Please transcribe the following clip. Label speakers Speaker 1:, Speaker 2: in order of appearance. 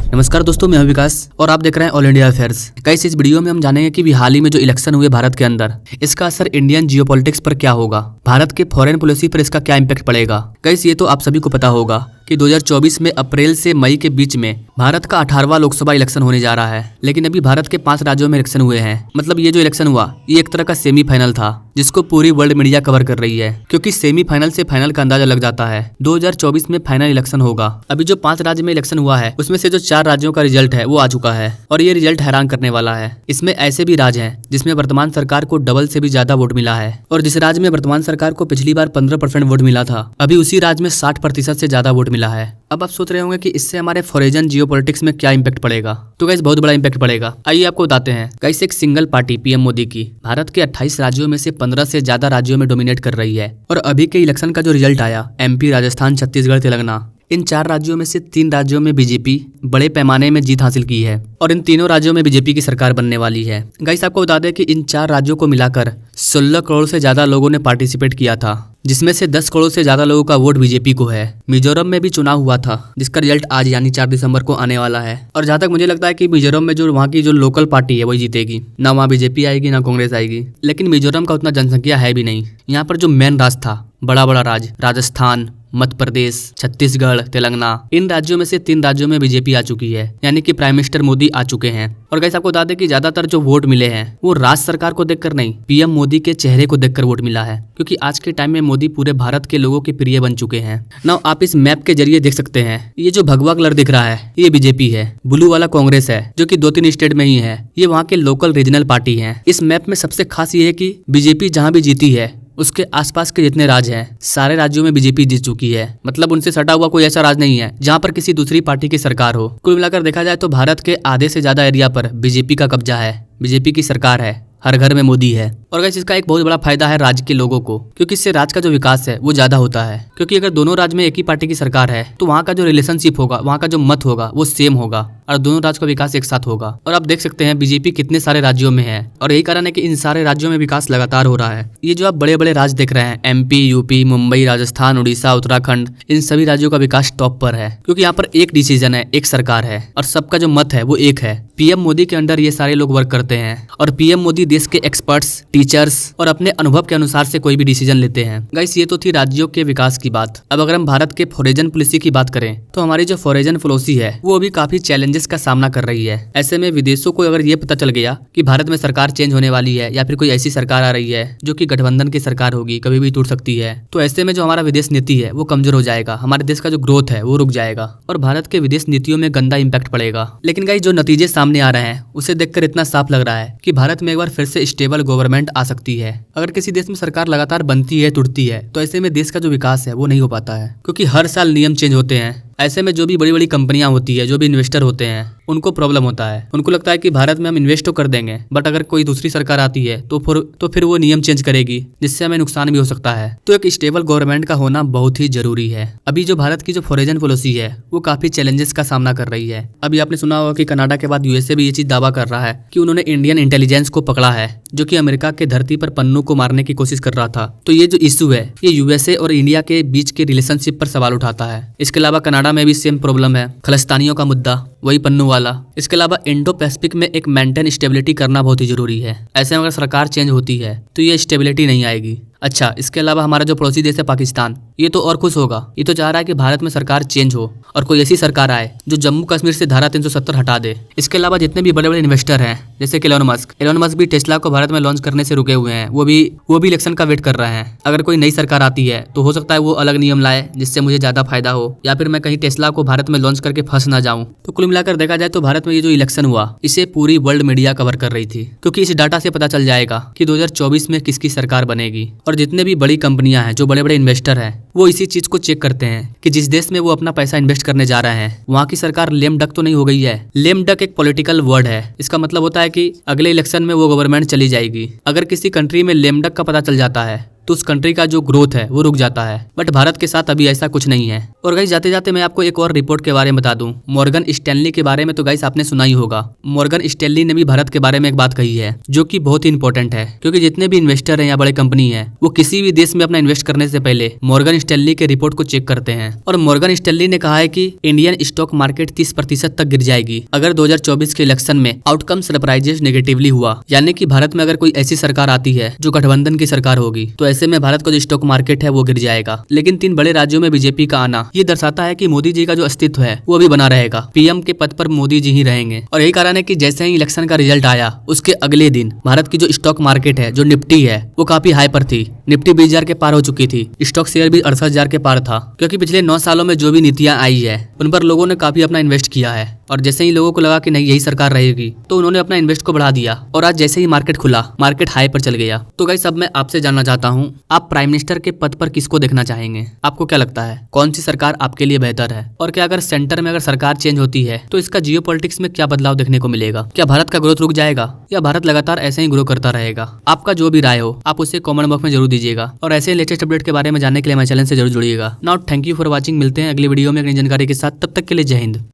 Speaker 1: नमस्कार दोस्तों, मैं हूं विकास और आप देख रहे हैं ऑल इंडिया अफेयर्स। गाइस, इस वीडियो में हम जानेंगे कि हाल ही में जो इलेक्शन हुए भारत के अंदर, इसका असर इंडियन जियोपॉलिटिक्स पर क्या होगा, भारत के फॉरेन पॉलिसी पर इसका क्या इंपैक्ट पड़ेगा। गाइस, ये तो आप सभी को पता होगा कि 2024 में अप्रैल से मई के बीच में भारत का 18वां लोकसभा इलेक्शन होने जा रहा है। लेकिन अभी भारत के 5 राज्यों में इलेक्शन हुए हैं। मतलब ये जो इलेक्शन हुआ, ये एक तरह का सेमीफाइनल था जिसको पूरी वर्ल्ड मीडिया कवर कर रही है, क्योंकि सेमीफाइनल से फाइनल का अंदाजा लग जाता है। 2024 में फाइनल इलेक्शन होगा। अभी जो 5 राज्य में इलेक्शन हुआ है, उसमें से जो 4 राज्यों का रिजल्ट है वो आ चुका है और ये रिजल्ट हैरान करने वाला है। इसमें ऐसे भी राज्य हैं जिसमें वर्तमान सरकार को डबल से भी ज्यादा वोट मिला है, और जिस राज्य में वर्तमान सरकार को पिछली बार 15% वोट मिला था, अभी उसी राज्य में 60% से ज्यादा वोट मिला है। अब आप सोच रहे होंगे कि इससे हमारे फॉरेन जियोपॉलिटिक्स में क्या इंपैक्ट पड़ेगा। तो गाइस, बहुत बड़ा इंपैक्ट पड़ेगा। आइए आपको बताते हैं। गाइस, एक सिंगल पार्टी पीएम मोदी की भारत के 28 राज्यों में से 15 से ज्यादा राज्यों में डोमिनेट कर रही है। और अभी के इलेक्शन का जो रिजल्ट आया, एमपी, राजस्थान, छत्तीसगढ़, तेलंगाना, इन 4 राज्यों में से 3 राज्यों में बीजेपी बड़े पैमाने में जीत हासिल की है और इन तीनों राज्यों में बीजेपी की सरकार बनने वाली है। गाइस, आपको बता दें कि इन 4 राज्यों को मिलाकर 16 करोड़ से ज्यादा लोगों ने पार्टिसिपेट किया था, जिसमें से 10 करोड़ से ज्यादा लोगों का वोट बीजेपी को है। मिजोरम में भी चुनाव हुआ था, जिसका रिजल्ट आज यानी 4 दिसंबर को आने वाला है। और जहां तक मुझे लगता है कि मिजोरम में जो वहाँ की जो लोकल पार्टी है वही जीतेगी, ना वहाँ बीजेपी आएगी ना कांग्रेस आएगी। लेकिन मिजोरम का उतना जनसंख्या है भी नहीं। यहाँ पर जो मेन राज था, बड़ा राज, राजस्थान, मध्य प्रदेश, छत्तीसगढ़, तेलंगाना, इन राज्यों में से 3 राज्यों में बीजेपी आ चुकी है, यानी कि प्राइम मिनिस्टर मोदी आ चुके हैं। और गाइस, आपको बता दें कि ज्यादातर जो वोट मिले हैं वो राज्य सरकार को देखकर नहीं, पीएम मोदी के चेहरे को देखकर वोट मिला है, क्योंकि आज के टाइम में मोदी पूरे भारत के लोगों के प्रिय बन चुके हैं। नाउ आप इस मैप के जरिए देख सकते हैं, ये जो भगवा कलर दिख रहा है ये बीजेपी है, ब्लू वाला कांग्रेस है जो कि 2-3 स्टेट में ही है, ये वहाँ के लोकल रीजनल पार्टी है। इस मैप में सबसे खास ये है कि बीजेपी जहाँ भी जीती है उसके आसपास के जितने राज्य हैं, सारे राज्यों में बीजेपी जीत चुकी है। मतलब उनसे सटा हुआ कोई ऐसा राज्य नहीं है जहां पर किसी दूसरी पार्टी की सरकार हो। कुल मिलाकर देखा जाए तो भारत के आधे से ज्यादा एरिया पर बीजेपी का कब्जा है, बीजेपी की सरकार है, हर घर में मोदी है। और गाइस, इसका एक बहुत बड़ा फायदा है राज्य के लोगों को, क्योंकि इससे राज्य का जो विकास है वो ज्यादा होता है। क्योंकि अगर दोनों राज्य में एक ही पार्टी की सरकार है तो वहाँ का जो रिलेशनशिप होगा, वहाँ का जो मत होगा वो सेम होगा और दोनों राज्य का विकास एक साथ होगा। और आप देख सकते हैं बीजेपी कितने सारे राज्यों में है, और यही कारण है कि इन सारे राज्यों में विकास लगातार हो रहा है। ये जो आप बड़े बड़े राज्य देख रहे हैं, एमपी, यूपी, मुंबई, राजस्थान, उड़ीसा, उत्तराखंड, इन सभी राज्यों का विकास टॉप पर है, क्योंकि यहाँ पर एक डिसीजन है, एक सरकार है और सबका जो मत है वो एक है। पीएम मोदी के अंडर ये सारे लोग वर्क करते हैं और पीएम मोदी देश के एक्सपर्ट्स, टीचर्स और अपने अनुभव के अनुसार से कोई भी डिसीजन लेते हैं। गाइस, ये तो थी राज्यों के विकास की बात। अब अगर हम भारत के फॉरेन पॉलिसी की बात करें तो हमारी जो फॉरेन पॉलिसी है वो अभी काफी चैलेंजेस का सामना कर रही है। ऐसे में विदेशों को अगर ये पता चल गया कि भारत में सरकार चेंज होने वाली है या फिर कोई ऐसी सरकार आ रही है जो कि गठबंधन की सरकार होगी, कभी भी टूट सकती है, तो ऐसे में जो हमारा विदेश नीति है वो कमजोर हो जाएगा, हमारे देश का जो ग्रोथ है वो रुक जाएगा और भारत के विदेश नीतियों में गंदा इंपैक्ट पड़ेगा। लेकिन गाइस, जो नतीजे सामने आ रहे हैं उसे देखकर इतना साफ लग रहा है कि भारत में एक बार फिर से स्टेबल गवर्नमेंट आ सकती है। अगर किसी देश में सरकार लगातार बनती है, टूटती है, तो ऐसे में देश का जो विकास है वो नहीं हो पाता है, क्योंकि हर साल नियम चेंज होते हैं। ऐसे में जो भी बड़ी बड़ी कंपनियां होती है, जो भी इन्वेस्टर होते हैं, उनको प्रॉब्लम होता है। उनको लगता है कि भारत में हम इन्वेस्ट तो कर देंगे, बट अगर कोई दूसरी सरकार आती है तो फिर वो नियम चेंज करेगी, जिससे हमें नुकसान भी हो सकता है। तो एक स्टेबल गवर्नमेंट का होना बहुत ही जरूरी है। अभी जो भारत की जो फॉरेन पॉलिसी है वो काफी चैलेंजेस का सामना कर रही है। अभी आपने सुना होगा कि कनाडा के बाद यूएसए भी ये चीज दावा कर रहा है कि उन्होंने इंडियन इंटेलिजेंस को पकड़ा है, जो कि अमेरिका के धरती पर पन्नू को मारने की कोशिश कर रहा था। तो ये जो इशू है ये यूएसए और इंडिया के बीच के रिलेशनशिप पर सवाल उठाता है। इसके अलावा कनाडा में भी सेम प्रॉब्लम है, खलिस्तानियों का मुद्दा, वही पन्नू वाला। इसके अलावा इंडो पैसिफिक में एक मेंटेन स्टेबिलिटी करना बहुत ही जरूरी है। ऐसे में अगर सरकार चेंज होती है तो ये स्टेबिलिटी नहीं आएगी। अच्छा, इसके अलावा हमारा जो पड़ोसी देश है पाकिस्तान, ये तो और खुश होगा। ये तो चाह रहा है कि भारत में सरकार चेंज हो और कोई ऐसी सरकार आए जो जम्मू कश्मीर से धारा 370 हटा दे। इसके अलावा जितने भी बड़े बड़े इन्वेस्टर हैं, जैसे कि एलोन मस्क भी टेस्ला को भारत में लॉन्च करने से रुके हुए हैं। वो भी इलेक्शन का वेट कर रहे हैं। अगर कोई नई सरकार आती है तो हो सकता है वो अलग नियम लाए जिससे मुझे ज्यादा फायदा हो, या फिर मैं कहीं टेस्ला को भारत में लॉन्च करके फंस ना जाऊं। तो कुल मिलाकर देखा जाए तो भारत में ये जो इलेक्शन हुआ, इसे पूरी वर्ल्ड मीडिया कवर कर रही थी, क्योंकि इस डाटा से पता चल जाएगा कि 2024 में किसकी सरकार बनेगी। और जितने भी बड़ी कंपनियां हैं, जो बड़े बड़े इन्वेस्टर हैं, वो इसी चीज को चेक करते हैं कि जिस देश में वो अपना पैसा इन्वेस्ट करने जा रहे हैं वहाँ की सरकार लेम डक तो नहीं हो गई है। लेम डक एक पॉलिटिकल वर्ड है। इसका मतलब होता है कि अगले इलेक्शन में वो गवर्नमेंट चली जाएगी। अगर किसी कंट्री में लेम डक का पता चल जाता है तो उस कंट्री का जो ग्रोथ है वो रुक जाता है। बट भारत के साथ अभी ऐसा कुछ नहीं है। और गाइस जाते जाते मैं आपको एक और रिपोर्ट के बारे में बता दूं, मॉर्गन स्टैनली के बारे में तो गाइस आपने सुना ही होगा। मॉर्गन स्टैनली ने भी भारत के बारे में एक बात कही है जो कि बहुत ही इंपॉर्टेंट है, क्योंकि जितने भी इन्वेस्टर हैं या बड़े कंपनी है वो किसी भी देश में अपना इन्वेस्ट करने से पहले मॉर्गन स्टैनली के रिपोर्ट को चेक करते हैं। और मॉर्गन स्टैनली ने कहा है कि इंडियन स्टॉक मार्केट 30% तक गिर जाएगी अगर 2024 के इलेक्शन में आउटकम सरप्राइजेस नेगेटिवली हुआ। यानी कि भारत में अगर कोई ऐसी सरकार आती है जो गठबंधन की सरकार होगी तो ऐसे में भारत का जो स्टॉक मार्केट है वो गिर जाएगा। लेकिन 3 बड़े राज्यों में बीजेपी का आना ये दर्शाता है कि मोदी जी का जो अस्तित्व है वो अभी बना रहेगा। पीएम के पद पर मोदी जी ही रहेंगे। और यही कारण है कि जैसे ही इलेक्शन का रिजल्ट आया उसके अगले दिन भारत की जो स्टॉक मार्केट है, जो निफ्टी है, वो काफी हाई पर थी। निफ्टी 20,000 के पार हो चुकी थी। स्टॉक शेयर भी 68,000 के पार था, क्योंकि पिछले 9 सालों में जो भी नीतियां आई है उन पर लोगों ने काफी अपना इन्वेस्ट किया है। और जैसे ही लोगों को लगा कि नहीं यही सरकार रहेगी तो उन्होंने अपना इन्वेस्ट को बढ़ा दिया। और आज जैसे ही मार्केट खुला, मार्केट हाई पर चल गया। तो गाइस अब मैं आपसे जानना चाहता हूँ, आप प्राइम मिनिस्टर के पद पर किसको देखना चाहेंगे? आपको क्या लगता है कौन सी सरकार आपके लिए बेहतर है? और क्या अगर सेंटर में अगर सरकार चेंज होती है तो इसका जियोपॉलिटिक्स में क्या बदलाव देखने को मिलेगा? क्या भारत का ग्रोथ रुक जाएगा या भारत लगातार ऐसे ही ग्रो करता रहेगा? आपका जो भी राय हो आप उसे कमेंट बॉक्स में जरूर दीजिएगा। और ऐसे लेटेस्ट अपडेट के बारे में जानने के लिए हमारे चैनल से जरूर जुड़िएगा। Now thank you for watching. मिलते हैं अगली वीडियो में एक नई जानकारी के साथ। तब तक के लिए जय हिंद।